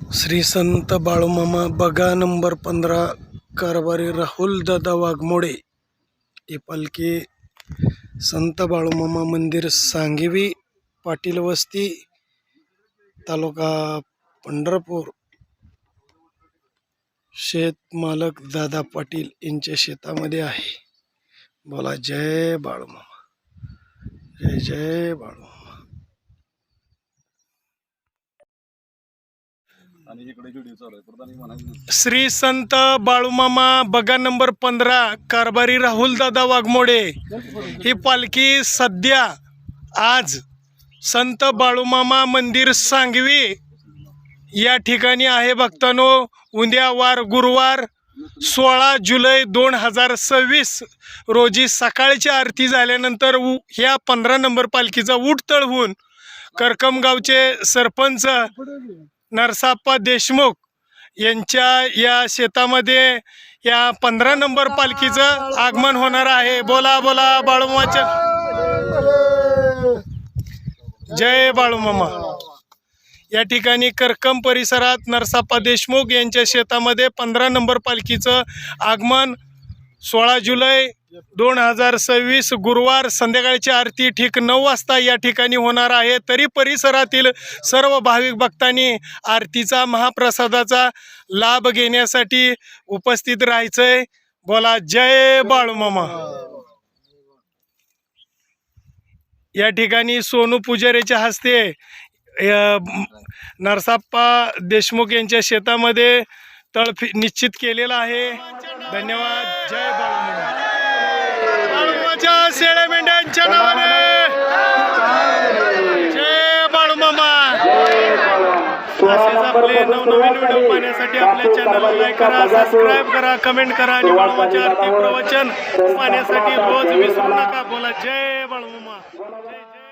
श्री संत बाळूमामा बगा नंबर 15 कारभारी राहुल दादा वाघमोडे ही पालखी संत बाळूमामा मंदिर सांगवी पाटील वस्ती तालुका पंढरपूर शेत मालक दादा पाटील यांच्या शेतामध्ये आहे। बोला जय बाळूमामा, जय जय बाळूमामा। श्री संत बाळूमामा बगा नंबर 15 कारभारी राहुल दादा वाघमोडे ही पालखी सध्या आज संत बाळूमामा मंदिर सांगवी या ठिकाणी आहे। भक्तांनो, उद्या वार गुरुवार 16 जुलै 2026 रोजी सकाळची आरती झाल्यानंतर ह्या 15 नंबर पालखीचा उठतळ होऊन करकमगावचे सरपंच नरसाप्पा देशमुख यांच्या या शेतामध्ये या 15 नंबर पालखीचं आगमन होणार आहे। बोला बोला बाळूमामाच्या जय बाळूमामा। या ठिकाणी करकम परिसरात नरसाप्पा देशमुख यांच्या शेतामध्ये 15 नंबर पालखीचं आगमन 16 जुलै 2026 गुरुवार संध्याकाळची आरती ठीक 9 वाजता या ठिकाणी होणार आहे। तरी परिसरातील सर्व भाविक भक्तांनी आरतीचा महाप्रसादाचा लाभ घेण्यासाठी उपस्थित राहायचंय। बोला जय बाळूमामा। या ठिकाणी सोनू पुजारीच्या हस्ते नरसाप्पा देशमुख यांच्या शेतामध्ये तळ निश्चित केलेला आहे। धन्यवाद। जय बाळूमामा। बाळूमामाच्या शेळ्या मेंढ्यांच्या नावाने जय बाळूमामा। असेच आपले नवनवीन व्हिडिओ पाहण्यासाठी आपल्या चॅनलला लाईक करा, सबस्क्राईब करा, कमेंट करा आणि बाळूमामाचे आरती प्रवचन पाहण्यासाठी रोज विसरू नका। बोला जय बाळूमामा। जय जय।